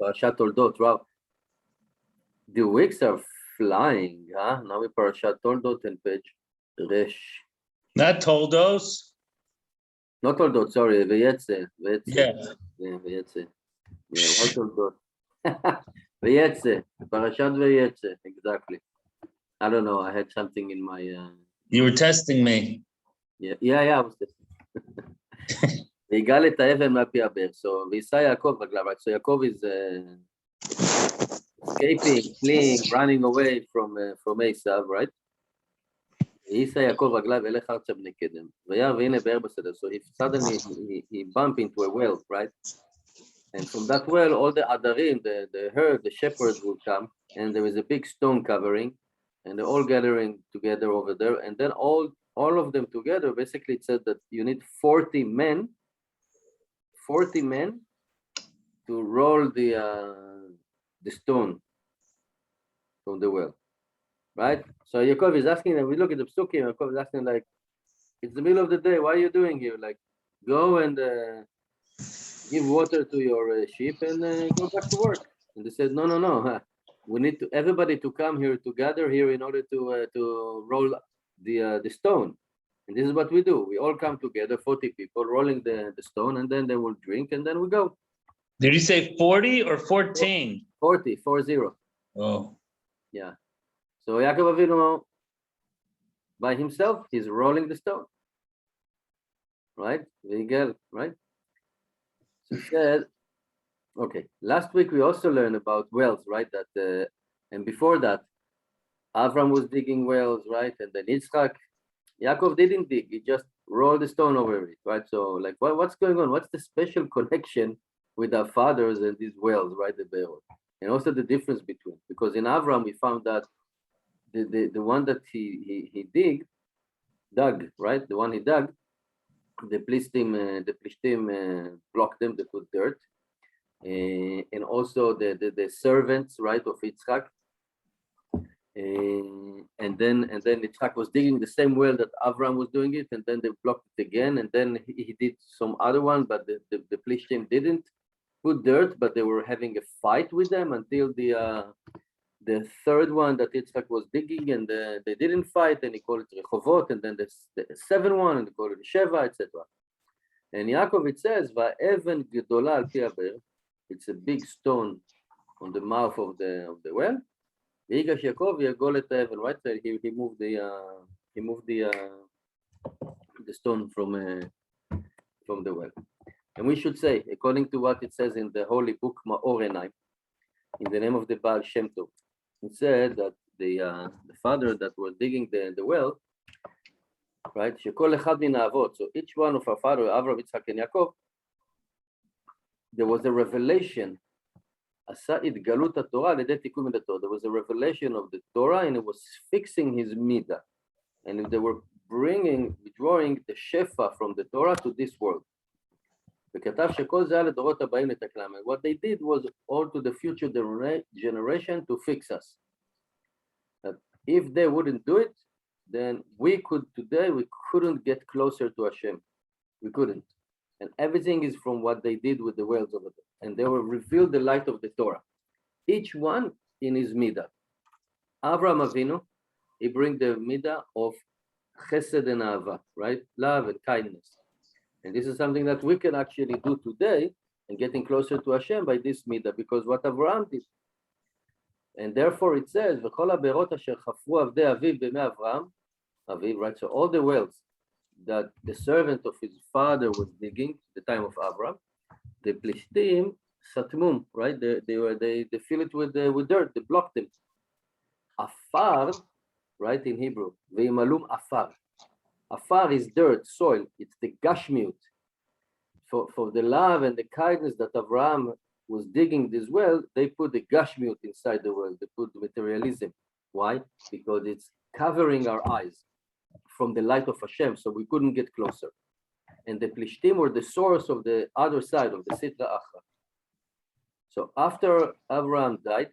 Parashat Toldot, wow. The weeks are flying, huh? Now we Parashat Toldot and page Resh. Not Toldos. Not Toldot, sorry, Veyetze. Yeah. Yeah, Veyetze. Yeah, what Toldot? Veyetze, Parashat Veyetze, exactly. I don't know, I had something in my... You were testing me. Yeah, I was testing. ויגאל את האבן מהפי הבאר. So, ויצא יעקב רגליו, right? So, Yaakov is escaping, fleeing, running away from Esau, right? ויצא יעקב רגליו אלך ארצה בני קדם. וירא והנה באר בסדר. So, if suddenly he bumped into a well, right? And from that well, all the adarim, the herd, the shepherds will come, and there is a big stone covering, and they're all gathering together over there. And then all of them together, basically it said that you need 40 men to roll the stone from the well, right? So Yaakov is asking them, we look at the psukim, Yaakov is asking like, it's the middle of the day, what are you doing here? Like, go and give water to your sheep and go back to work. And they said, no, we need everybody to come here, to gather here in order to roll the stone. And this is what we do. We all come together, 40 people, rolling the stone, and then they will drink, and then we go. Did you say 40 or 14? 40. Oh. Yeah. So Yaakov Avinu, by himself, he's rolling the stone. Right? Right? So he said, okay, last week we also learned about wells, right? That and before that, Avram was digging wells, right? And then Yitzchak, Yaakov didn't dig, he just rolled the stone over it, right? So like, what's going on? What's the special connection with our fathers and these wells, right? The Be'or. And also the difference between, because in Avram we found that the one that he dug, right? The one he dug, the Plishtim blocked them, they put dirt. And also the servants, right, of Yitzchak. And then Yitzchak was digging the same well that Avram was doing it, and then they blocked it again, and then he did some other one, but the Plishtim didn't put dirt, but they were having a fight with them until the third one that Yitzchak was digging, and they didn't fight, and he called it Rechovot, and then the seventh one, and they called it Sheva, etc. And Yaakov, it says, Va'even gedola al pi haber, it's a big stone on the mouth of the well. V'yigash Yaakov yagol et ha'even, right? So he moved the stone from the well. And we should say, according to what it says in the holy book Ma'or Einayim, in the name of the Baal Shem Tov, it said that the father that was digging the well, right? Shekol echad min ha'avot. So each one of our father, Avraham, Yitzchak, and Yaakov, there was a revelation. There was a revelation of the Torah, and it was fixing his midah. And they were withdrawing the shefa from the Torah to this world. What they did was all to the future generation to fix us. That if they wouldn't do it, then we couldn't get closer to Hashem. We couldn't. And everything is from what they did with the wells over there. And they will reveal the light of the Torah. Each one in his midah. Avraham Avinu, he brings the midah of chesed and ahava, right? Love and kindness. And this is something that we can actually do today and getting closer to Hashem by this midah, because what Avraham did. And therefore it says, V'chol ha'berot asher chafru avdei aviv b'mei Avraham, aviv, right? So all the wells that the servant of his father was digging at the time of Abraham, the Plishtim satmum, right? They fill it with dirt, they blocked them. Afar, right, in Hebrew, ve'imalum afar. Afar is dirt, soil. It's the gashmiut. For the love and the kindness that Abraham was digging this well, they put the gashmiut inside the well. They put materialism. Why? Because it's covering our eyes from the light of Hashem, so we couldn't get closer. And the Plishtim were the source of the other side of the Sitra Achra. So after Abraham died,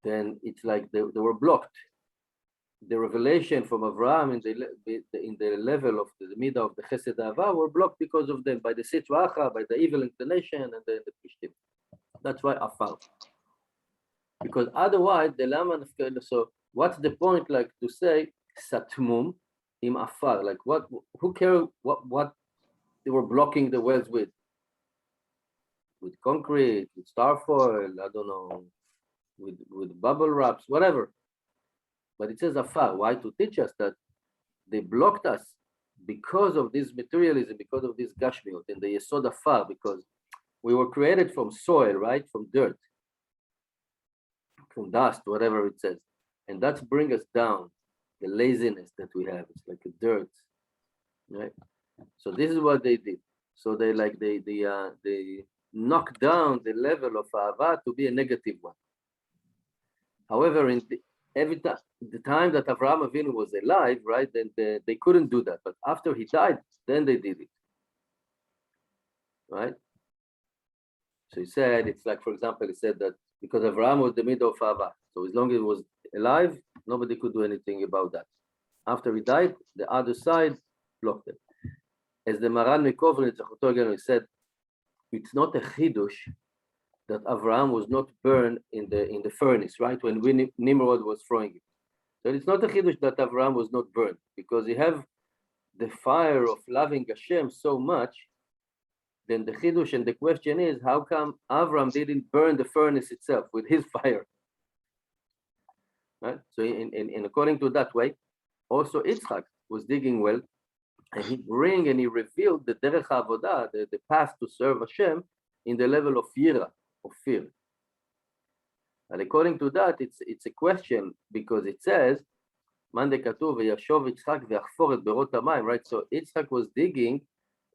then it's like they were blocked. The revelation from Abraham in the level of the midah of the Chesed Ahava were blocked because of them, by the Sitra Achra, by the evil inclination, and the Plishtim. That's why afar. Because otherwise, the lama nafka. So what's the point? Like to say satmum im afar. Like what? Who cares what they were blocking the wells with? With concrete, with starfoil, I don't know, with bubble wraps, whatever. But it says afar. Why? To teach us that they blocked us because of this materialism, because of this gashmiut, and the yesod afar, because we were created from soil, right? From dirt, from dust, whatever it says. And that's bring us down, the laziness that we have. It's like a dirt, right? So this is what they did. So they knocked down the level of Ahava to be a negative one. However, every time, the time that Avraham Avinu was alive, right, then they couldn't do that. But after he died, then they did it, right? So he said, it's like, for example, he said that because Avraham was the middle of Ahava, so as long as he was alive, nobody could do anything about that. After he died, the other side blocked it. As the Maran Mekovrin, he said, it's not a chidush that Avraham was not burned in the furnace, right? When Nimrod was throwing it. So it's not a chidush that Avraham was not burned, because you have the fire of loving Hashem so much. Then the chidush and the question is, how come Avraham didn't burn the furnace itself with his fire? Right? So in according to that way, also Yitzchak was digging well, and he revealed the derech avodah, the path to serve Hashem, in the level of yira, of fear. And according to that, it's a question, because it says, Mande katuv v'yashov Yitzchak v'achfor et berot hamayim, right? So Yitzchak was digging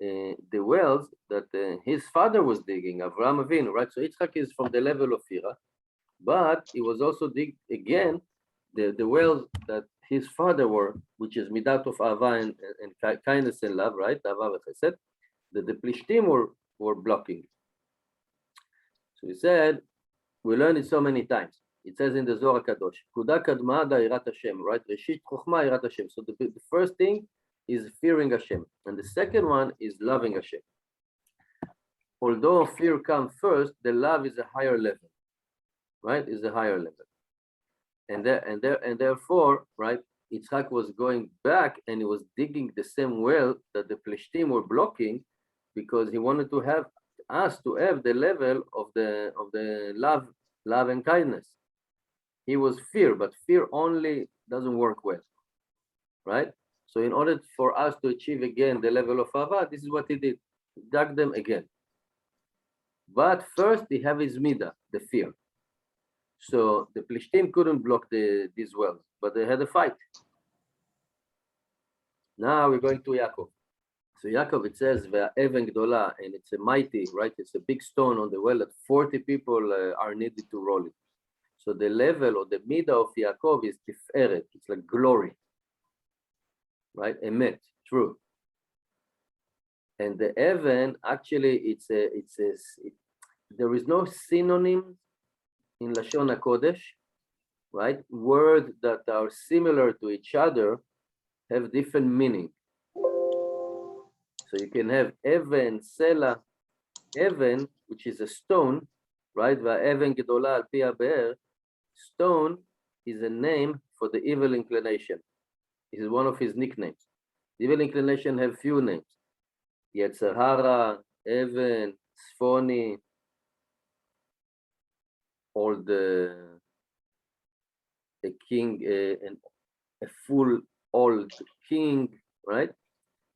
the wells that his father was digging, Avraham Avinu, right? So Yitzchak is from the level of yira, but he was also dig again the wells that his father were, which is midat of Ahava and kindness and love, right? Ahava v'chesed, that the Plishtim were blocking. So he said, we learned it so many times. It says in the Zohar Kadosh, Kuda kadma da'irat Hashem, right? Reshit chokhma irat Hashem. So the first thing is fearing Hashem, and the second one is loving Hashem. Although fear comes first, the love is a higher level, right? Is a higher level, and therefore, right? Yitzchak was going back and he was digging the same well that the Plishtim were blocking, because he wanted to have us to have the level of the love and kindness. He was fear, but fear only doesn't work well, right? So in order for us to achieve again the level of Ahava, this is what he did. He dug them again. But first he have his midah, the fear. So the Plishtim couldn't block these wells, but they had a fight. Now we're going to Yaakov. So Yaakov, it says, Ve'even gdola, and it's a mighty, right? It's a big stone on the well that 40 people are needed to roll it. So the level or the midah of Yaakov is tiferet. It's like glory, right? Emet, true. And the even, actually, there is no synonym in Lashon HaKodesh, right? Words that are similar to each other have different meaning. So you can have even, sela, even, which is a stone, right? Va'even gedola al pi ha'be'er. Stone is a name for the evil inclination. It is one of his nicknames. The evil inclination have few names. Yetzer hara, even, Sfoni, or the king, and a full old king, right?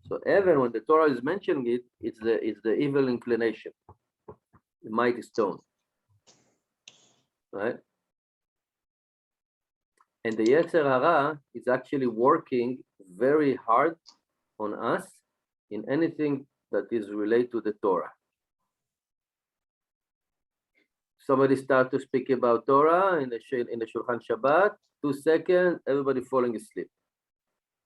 So even when the Torah is mentioning it, it's the evil inclination, the mighty stone, right? And the Yetzer Hara is actually working very hard on us in anything that is related to the Torah. Somebody start to speak about Torah in the Shulchan Shabbat, 2 seconds, everybody falling asleep.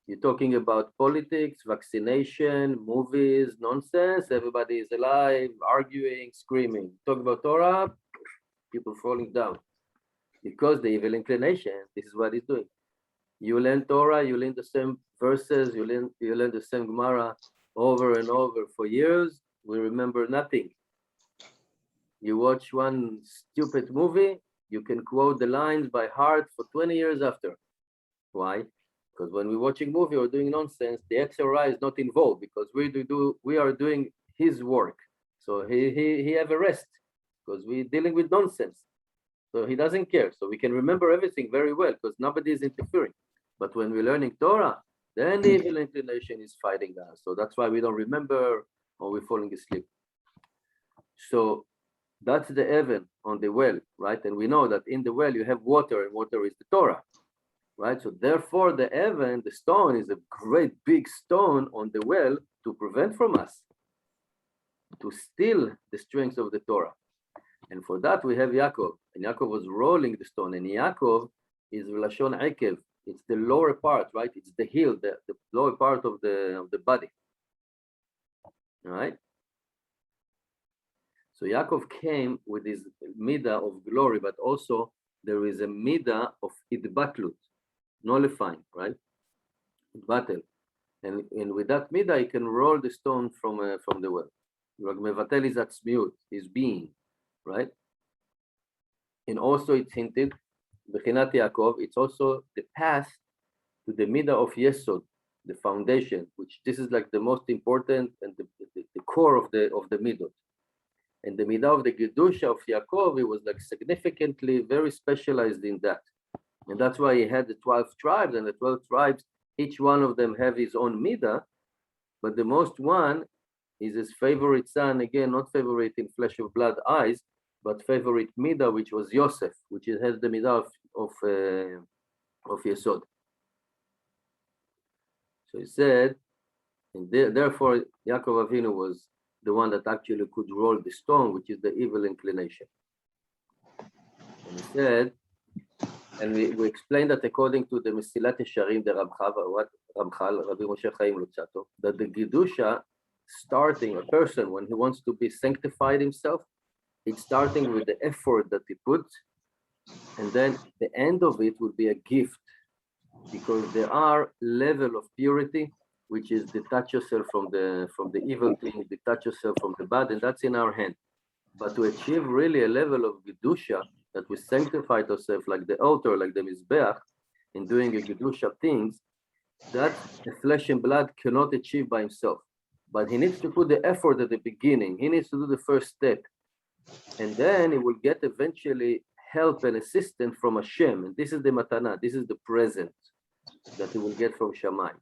You're talking about politics, vaccination, movies, nonsense, everybody is alive, arguing, screaming. Talk about Torah, people falling down. Because the evil inclination, this is what it's doing. You learn Torah, you learn the same verses, you learn the same Gemara over and over for years, we remember nothing. You watch one stupid movie, you can quote the lines by heart for 20 years after. Why? Because when we're watching movie or doing nonsense, the XRI is not involved because we are doing his work. So he have a rest because we're dealing with nonsense. So he doesn't care. So we can remember everything very well because nobody is interfering. But when we're learning Torah, then the evil inclination is fighting us. So that's why we don't remember or we're falling asleep. So that's the Evan on the well, right? And we know that in the well you have water, and water is the Torah, right? So therefore the Evan, the stone, is a great big stone on the well to prevent from us, to steal the strength of the Torah. And for that we have Yaakov, and Yaakov was rolling the stone, and Yaakov is Lashon Ekev. It's the lower part, right? It's the heel, the lower part of the body, all right? So Yaakov came with his midah of glory, but also there is a midah of idbatlut, nullifying, right? Battle, and with that midah, he can roll the stone from the well. Mevatel is atzmiut, his being, right? And also it's hinted, Bechinat Yaakov, it's also the path to the midah of Yesod, the foundation, which this is like the most important and the core of the midot. And the midah of the Gedusha of Yaakov, he was like significantly very specialized in that. And that's why he had the 12 tribes, and the 12 tribes, each one of them have his own midah, but the most one is his favorite son, again, not favorite in flesh of blood eyes, but favorite midah, which was Yosef, which has the midah of Yesod. So he said, and therefore Yaakov Avinu was the one that actually could roll the stone, which is the evil inclination. And he said, and we explained that according to the Mesilat Yesharim, the Ramchal, Rabbi Moshe Chaim Luzzatto, that the Gedusha, starting a person when he wants to be sanctified himself, it's starting with the effort that he puts, and then the end of it would be a gift, because there are level of purity, which is detach yourself from the evil thing, detach yourself from the bad, and that's in our hand. But to achieve really a level of Gedusha, that we sanctify ourselves like the altar, like the Mizbeach, in doing a Gedusha things, that the flesh and blood cannot achieve by himself. But he needs to put the effort at the beginning. He needs to do the first step. And then he will get eventually help and assistance from Hashem. And this is the matana, this is the present that he will get from Shammai.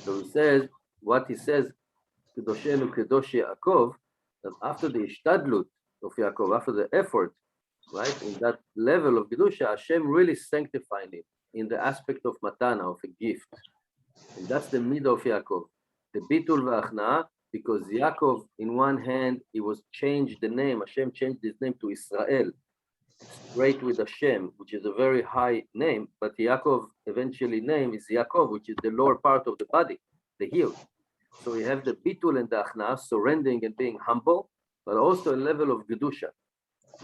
So he says, what he says, Kedoshenu Kedosh Yaakov, that after the Ishtadlut of Yaakov, after the effort, right, in that level of Kedusha, Hashem really sanctified him in the aspect of matana, of a gift. And that's the midah of Yaakov, the bitul v'achna, because Yaakov, in one hand, he was changed the name, Hashem changed his name to Israel, straight with Hashem, which is a very high name, but Yaakov eventually name is Yaakov, which is the lower part of the body, the heel. So we have the bitul and the achna, surrendering and being humble, but also a level of Gedusha.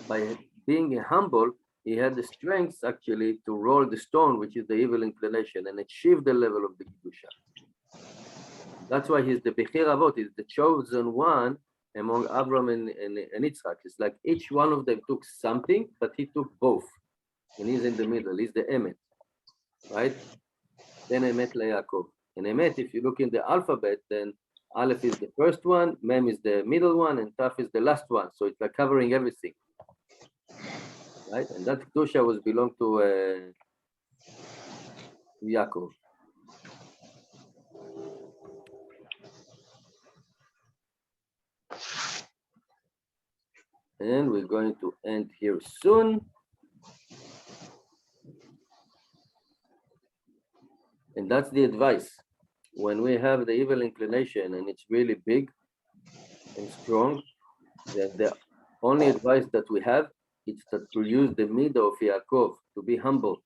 By being humble, he had the strength actually to roll the stone, which is the evil inclination, and achieve the level of the Gedusha. That's why he's the Bechir Avot, he's the chosen one among Abraham and Yitzchak. It's like each one of them took something, but he took both. And he's in the middle, he's the Emet, right? Then Emet LaYaakov. And Emet, if you look in the alphabet, then Aleph is the first one, Mem is the middle one, and Taf is the last one. So it's like covering everything, right? And that Kedusha was belonged to Yaakov. And we're going to end here soon. And that's the advice. When we have the evil inclination and it's really big and strong, then the only advice that we have is that to use the midah of Yaakov, to be humble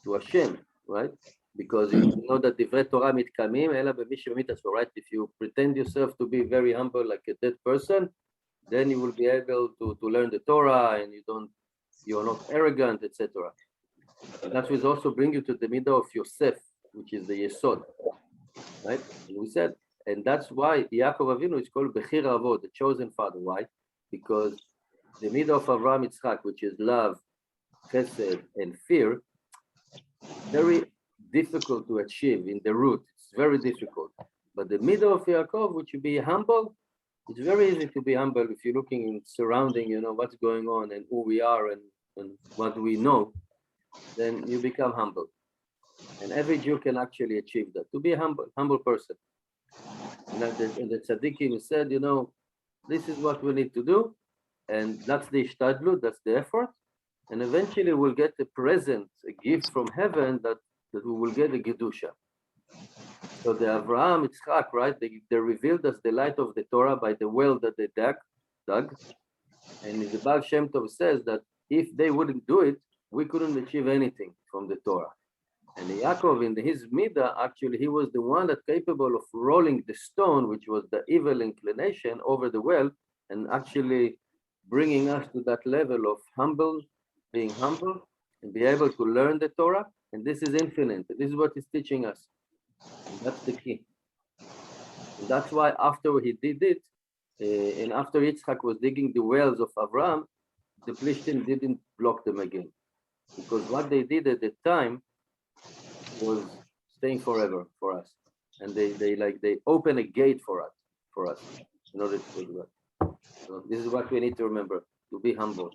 to Hashem, right? Because you know that divrei Torah mitkamim ela b'mi shemitatzvo, right? If you pretend yourself to be very humble like a dead person, then you will be able to learn the Torah, and you're not arrogant, etc. And that will also bring you to the midah of Yosef, which is the Yesod, right? And we said, and that's why Yaakov Avinu is called Bechir Avot, the chosen father. Why? Because the midah of Avraham Yitzchak, which is love, chesed, and fear, very difficult to achieve in the root. It's very difficult. But the midah of Yaakov, which would be humble, it's very easy to be humble if you're looking in surrounding, what's going on and who we are and what we know, then you become humble. And every Jew can actually achieve that, to be a humble person. And the tzaddikim said, this is what we need to do, and that's the ishtadlut, that's the effort, and eventually we'll get a present, a gift from heaven that we will get a gedusha. So the Avraham Yitzchak, right? They revealed us the light of the Torah by the well that they dug. And the Baal Shem Tov says that if they wouldn't do it, we couldn't achieve anything from the Torah. And Yaakov, in his midah, actually, he was the one that's capable of rolling the stone, which was the evil inclination, over the well, and actually bringing us to that level of being humble, and be able to learn the Torah. And this is infinite. This is what he's teaching us. And that's the key. And that's why after he did it, and after Yitzchak was digging the wells of Abraham, the Plishtim didn't block them again. Because what they did at the time was staying forever for us. And they open a gate for us in order to do that. So this is what we need to remember, to be humble.